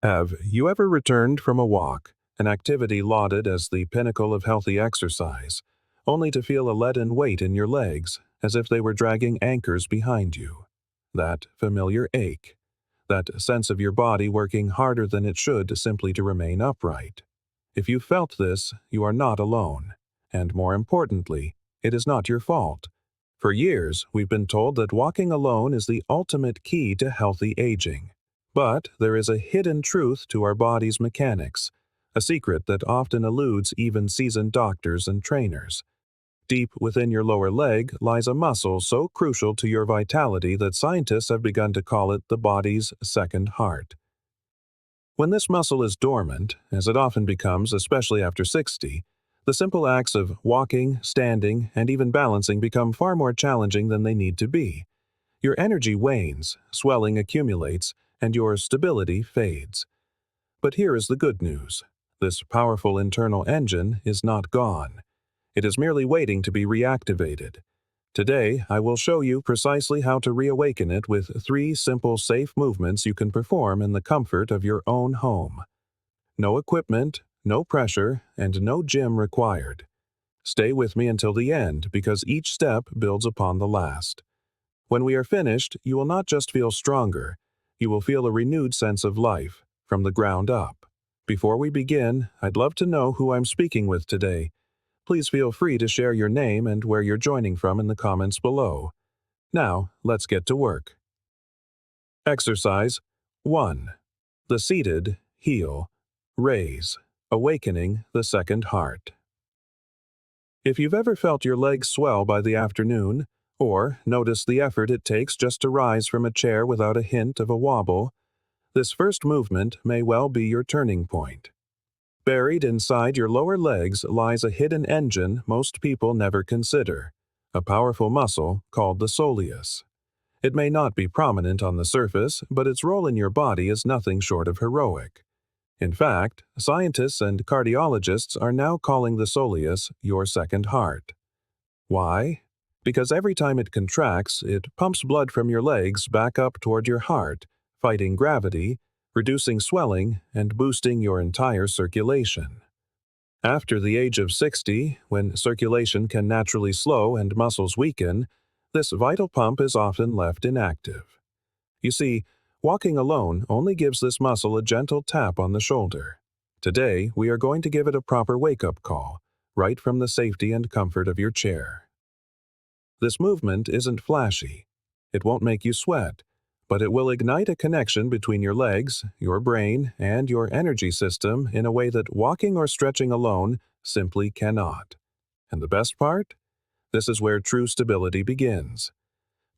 Have you ever returned from a walk, an activity lauded as the pinnacle of healthy exercise, only to feel a leaden weight in your legs, as if they were dragging anchors behind you? That familiar ache, that sense of your body working harder than it should simply to remain upright. If you felt this, you are not alone. And more importantly, it is not your fault. For years, we've been told that walking alone is the ultimate key to healthy aging. But there is a hidden truth to our body's mechanics, a secret that often eludes even seasoned doctors and trainers. Deep within your lower leg lies a muscle so crucial to your vitality that scientists have begun to call it the body's second heart. When this muscle is dormant, as it often becomes, especially after 60, the simple acts of walking, standing, and even balancing become far more challenging than they need to be. Your energy wanes, swelling accumulates, and your stability fades. But here is the good news. This powerful internal engine is not gone. It is merely waiting to be reactivated. Today, I will show you precisely how to reawaken it with 3 simple, safe movements you can perform in the comfort of your own home. No equipment, no pressure, and no gym required. Stay with me until the end because each step builds upon the last. When we are finished, you will not just feel stronger, you will feel a renewed sense of life, from the ground up. Before we begin, I'd love to know who I'm speaking with today. Please feel free to share your name and where you're joining from in the comments below. Now, let's get to work. Exercise 1. The seated, heel, raise, awakening the second heart. If you've ever felt your legs swell by the afternoon, or noticed the effort it takes just to rise from a chair without a hint of a wobble, this first movement may well be your turning point. Buried inside your lower legs lies a hidden engine most people never consider, a powerful muscle called the soleus. It may not be prominent on the surface, but its role in your body is nothing short of heroic. In fact, scientists and cardiologists are now calling the soleus your second heart. Why? Because every time it contracts, it pumps blood from your legs back up toward your heart, fighting gravity, reducing swelling, and boosting your entire circulation. After the age of 60, when circulation can naturally slow and muscles weaken, this vital pump is often left inactive. You see, walking alone only gives this muscle a gentle tap on the shoulder. Today, we are going to give it a proper wake-up call, right from the safety and comfort of your chair. This movement isn't flashy. It won't make you sweat, but it will ignite a connection between your legs, your brain, and your energy system in a way that walking or stretching alone simply cannot. And the best part? This is where true stability begins.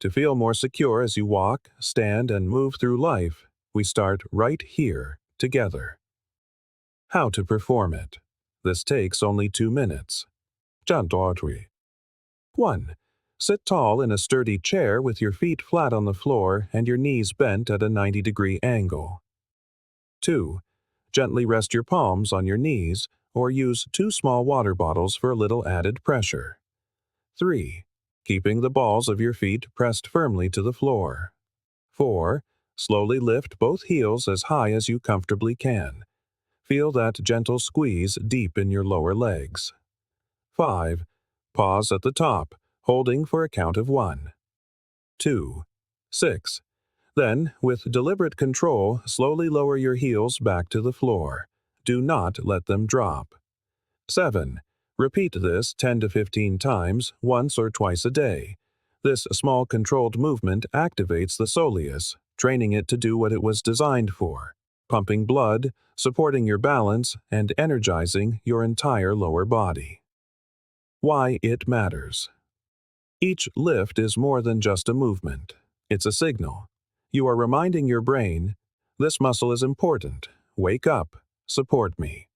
To feel more secure as you walk, stand, and move through life, we start right here, together. How to perform it. This takes only 2 minutes. 站多腿. 1. Sit tall in a sturdy chair with your feet flat on the floor and your knees bent at a 90-degree angle. 2. Gently rest your palms on your knees or use 2 small water bottles for a little added pressure. 3. Keeping the balls of your feet pressed firmly to the floor. 4. Slowly lift both heels as high as you comfortably can. Feel that gentle squeeze deep in your lower legs. 5. Pause at the top, holding for a count of 1, 2, 6. Then, with deliberate control, slowly lower your heels back to the floor. Do not let them drop. 7. Repeat this 10 to 15 times, once or twice a day. This small controlled movement activates the soleus, training it to do what it was designed for, pumping blood, supporting your balance, and energizing your entire lower body. Why it matters. Each lift is more than just a movement. It's a signal. You are reminding your brain, this muscle is important. Wake up. Support me.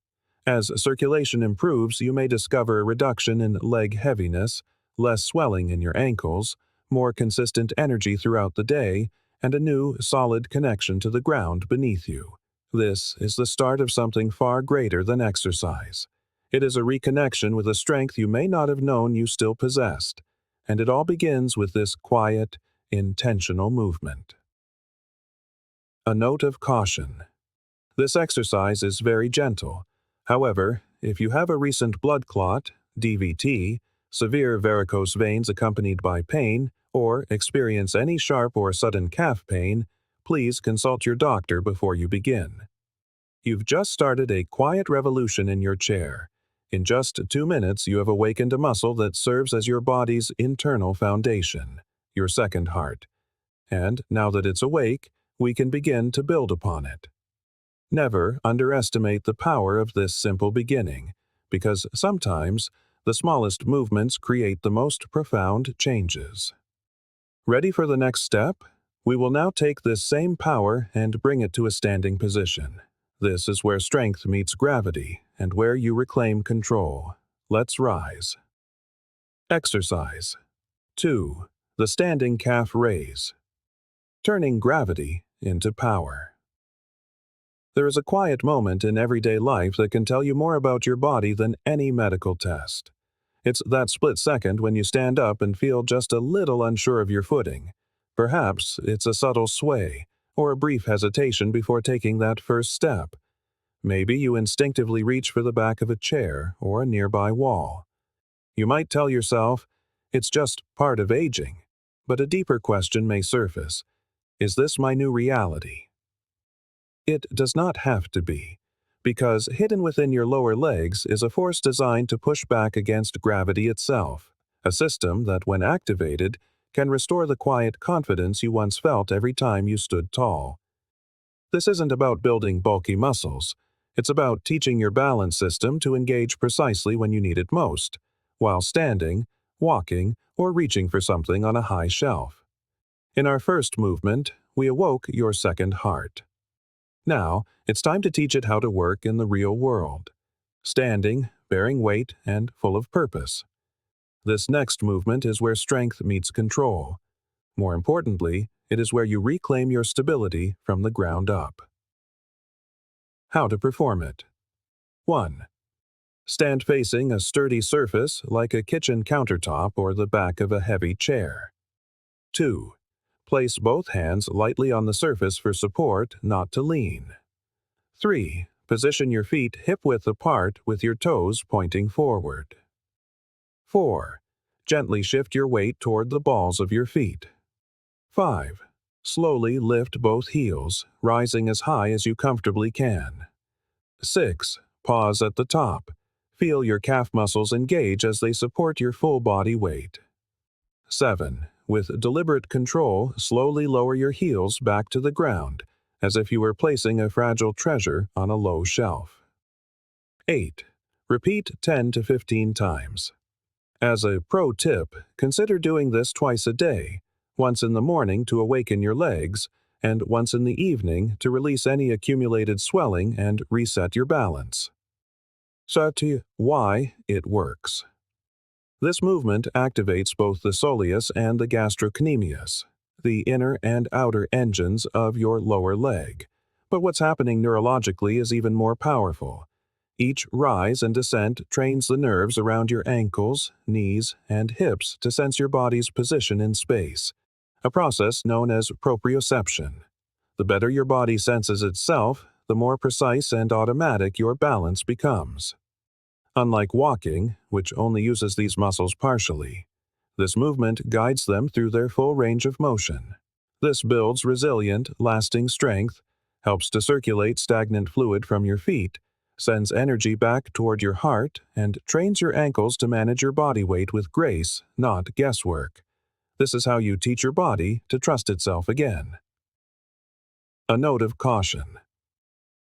As circulation improves, you may discover a reduction in leg heaviness, less swelling in your ankles, more consistent energy throughout the day, and a new, solid connection to the ground beneath you. This is the start of something far greater than exercise. It is a reconnection with a strength you may not have known you still possessed, and it all begins with this quiet, intentional movement. A note of caution. This exercise is very gentle. However, if you have a recent blood clot, DVT, severe varicose veins accompanied by pain, or experience any sharp or sudden calf pain, please consult your doctor before you begin. You've just started a quiet revolution in your chair. In just 2 minutes, you have awakened a muscle that serves as your body's internal foundation, your second heart. And now that it's awake, we can begin to build upon it. Never underestimate the power of this simple beginning, because sometimes the smallest movements create the most profound changes. Ready for the next step? We will now take this same power and bring it to a standing position. This is where strength meets gravity and where you reclaim control. Let's rise. Exercise 2. The standing calf raise. Turning gravity into power. There is a quiet moment in everyday life that can tell you more about your body than any medical test. It's that split second when you stand up and feel just a little unsure of your footing. Perhaps it's a subtle sway, or a brief hesitation before taking that first step. Maybe you instinctively reach for the back of a chair or a nearby wall. You might tell yourself, it's just part of aging. But a deeper question may surface. Is this my new reality? It does not have to be, because hidden within your lower legs is a force designed to push back against gravity itself, a system that, when activated, can restore the quiet confidence you once felt every time you stood tall. This isn't about building bulky muscles. It's about teaching your balance system to engage precisely when you need it most, while standing, walking, or reaching for something on a high shelf. In our first movement, we awoke your second heart. Now, it's time to teach it how to work in the real world. Standing, bearing weight, and full of purpose. This next movement is where strength meets control. More importantly, it is where you reclaim your stability from the ground up. How to perform it. 1. Stand facing a sturdy surface like a kitchen countertop or the back of a heavy chair. 2. Place both hands lightly on the surface for support, not to lean. 3. Position your feet hip-width apart with your toes pointing forward. 4. Gently shift your weight toward the balls of your feet. 5. Slowly lift both heels, rising as high as you comfortably can. 6. Pause at the top. Feel your calf muscles engage as they support your full body weight. 7. With deliberate control, slowly lower your heels back to the ground, as if you were placing a fragile treasure on a low shelf. 8. Repeat 10 to 15 times. As a pro tip, consider doing this twice a day, once in the morning to awaken your legs, and once in the evening to release any accumulated swelling and reset your balance. So why it works. This movement activates both the soleus and the gastrocnemius, the inner and outer engines of your lower leg. But what's happening neurologically is even more powerful. Each rise and descent trains the nerves around your ankles, knees, and hips to sense your body's position in space, a process known as proprioception. The better your body senses itself, the more precise and automatic your balance becomes. Unlike walking, which only uses these muscles partially, this movement guides them through their full range of motion. This builds resilient, lasting strength, helps to circulate stagnant fluid from your feet, sends energy back toward your heart, and trains your ankles to manage your body weight with grace, not guesswork. This is how you teach your body to trust itself again. A note of caution.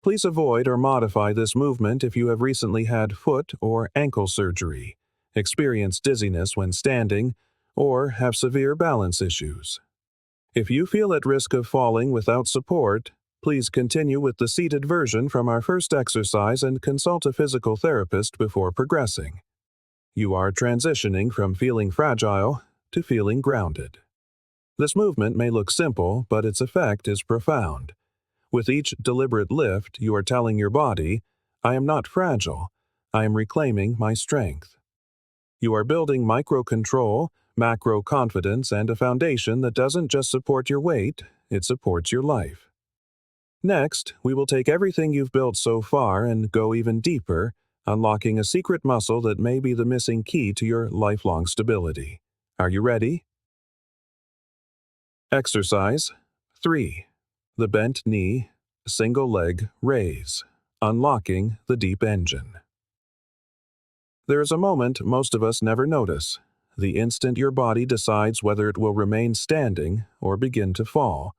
Please avoid or modify this movement if you have recently had foot or ankle surgery, experienced dizziness when standing, or have severe balance issues. If you feel at risk of falling without support, please continue with the seated version from our first exercise and consult a physical therapist before progressing. You are transitioning from feeling fragile to feeling grounded. This movement may look simple, but its effect is profound. With each deliberate lift, you are telling your body, I am not fragile, I am reclaiming my strength. You are building micro-control, macro-confidence, and a foundation that doesn't just support your weight, it supports your life. Next, we will take everything you've built so far and go even deeper, unlocking a secret muscle that may be the missing key to your lifelong stability. Are you ready? Exercise 3. The bent knee, single leg raise, unlocking the deep engine. There is a moment most of us never notice, the instant your body decides whether it will remain standing or begin to fall.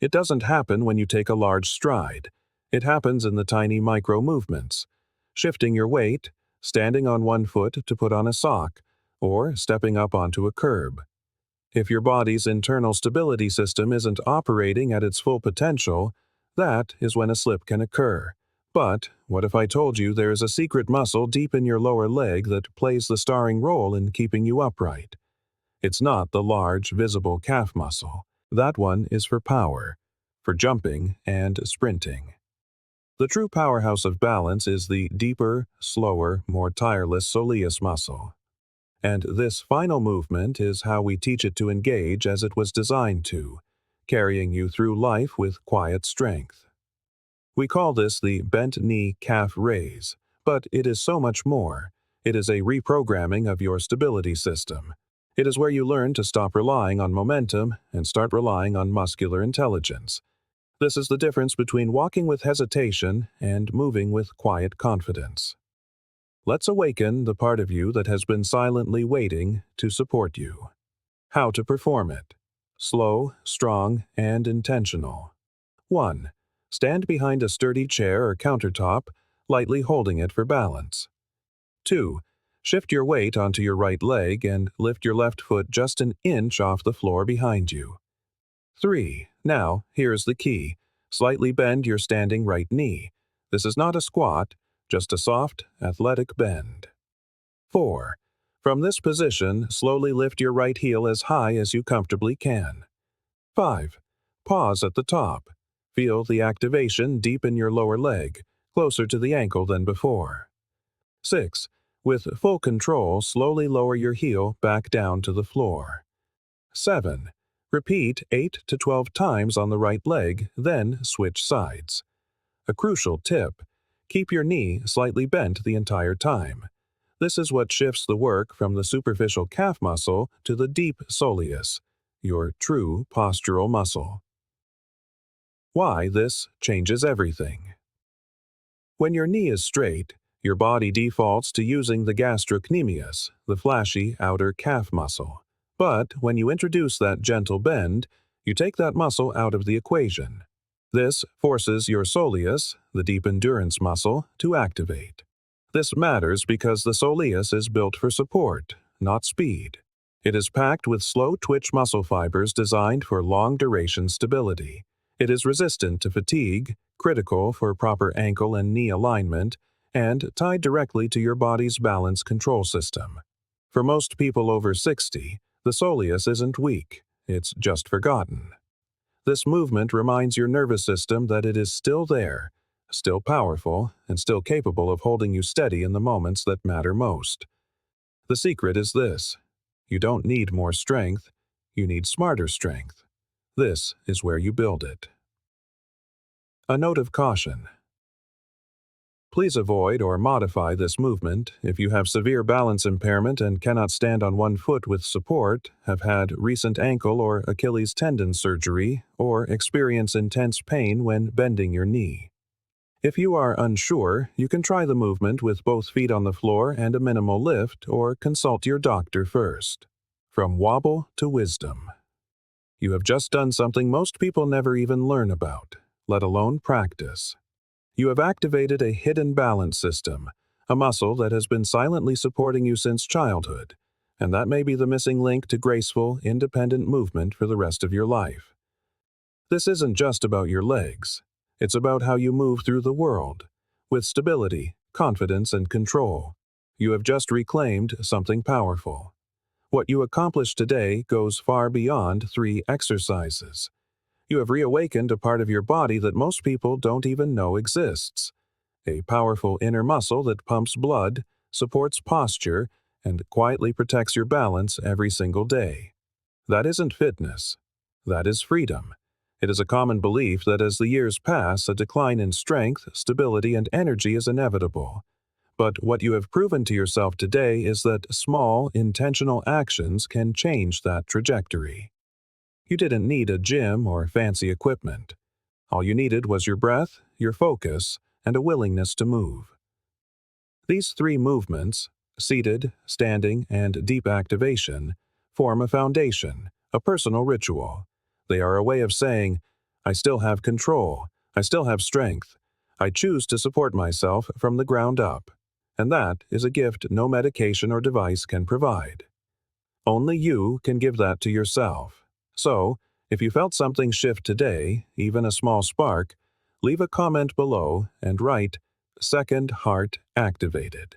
It doesn't happen when you take a large stride. It happens in the tiny micro-movements, shifting your weight, standing on one foot to put on a sock, or stepping up onto a curb. If your body's internal stability system isn't operating at its full potential, that is when a slip can occur. But what if I told you there is a secret muscle deep in your lower leg that plays the starring role in keeping you upright? It's not the large, visible calf muscle. That one is for power, for jumping and sprinting. The true powerhouse of balance is the deeper, slower, more tireless soleus muscle. And this final movement is how we teach it to engage as it was designed to, carrying you through life with quiet strength. We call this the bent knee calf raise, but it is so much more. It is a reprogramming of your stability system. It is where you learn to stop relying on momentum and start relying on muscular intelligence. This is the difference between walking with hesitation and moving with quiet confidence. Let's awaken the part of you that has been silently waiting to support you. How to perform it. Slow, strong, and intentional. 1. Stand behind a sturdy chair or countertop, lightly holding it for balance. 2. Shift your weight onto your right leg and lift your left foot just an inch off the floor behind you. 3. Now, here's the key. Slightly bend your standing right knee. This is not a squat, just a soft, athletic bend. 4. From this position, slowly lift your right heel as high as you comfortably can. 5. Pause at the top. Feel the activation deep in your lower leg, closer to the ankle than before. 6. With full control, slowly lower your heel back down to the floor. 7. Repeat 8 to 12 times on the right leg, then switch sides. A crucial tip: keep your knee slightly bent the entire time. This is what shifts the work from the superficial calf muscle to the deep soleus, your true postural muscle. Why this changes everything. When your knee is straight, your body defaults to using the gastrocnemius, the flashy outer calf muscle. But when you introduce that gentle bend, you take that muscle out of the equation. This forces your soleus, the deep endurance muscle, to activate. This matters because the soleus is built for support, not speed. It is packed with slow twitch muscle fibers designed for long-duration stability. It is resistant to fatigue, critical for proper ankle and knee alignment, and tied directly to your body's balance control system. For most people over 60, the soleus isn't weak, it's just forgotten. This movement reminds your nervous system that it is still there, still powerful, and still capable of holding you steady in the moments that matter most. The secret is this: you don't need more strength, you need smarter strength. This is where you build it. A note of caution. Please avoid or modify this movement if you have severe balance impairment and cannot stand on one foot with support, have had recent ankle or Achilles tendon surgery, or experience intense pain when bending your knee. If you are unsure, you can try the movement with both feet on the floor and a minimal lift, or consult your doctor first. From wobble to wisdom. You have just done something most people never even learn about, let alone practice. You have activated a hidden balance system, a muscle that has been silently supporting you since childhood, and that may be the missing link to graceful, independent movement for the rest of your life. This isn't just about your legs. It's about how you move through the world, with stability, confidence, and control. You have just reclaimed something powerful. What you accomplish today goes far beyond 3 exercises. You have reawakened a part of your body that most people don't even know exists. A powerful inner muscle that pumps blood, supports posture, and quietly protects your balance every single day. That isn't fitness. That is freedom. It is a common belief that as the years pass, a decline in strength, stability, and energy is inevitable. But what you have proven to yourself today is that small, intentional actions can change that trajectory. You didn't need a gym or fancy equipment. All you needed was your breath, your focus, and a willingness to move. These three movements, seated, standing, and deep activation, form a foundation, a personal ritual. They are a way of saying, I still have control, I still have strength, I choose to support myself from the ground up. And that is a gift no medication or device can provide. Only you can give that to yourself. So, if you felt something shift today, even a small spark, leave a comment below and write, Second Heart Activated.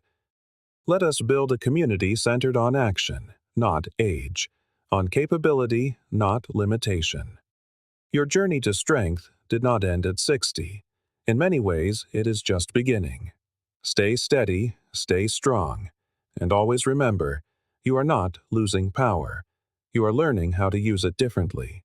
Let us build a community centered on action, not age, on capability, not limitation. Your journey to strength did not end at 60. In many ways, it is just beginning. Stay steady, stay strong, and always remember, you are not losing power. You are learning how to use it differently.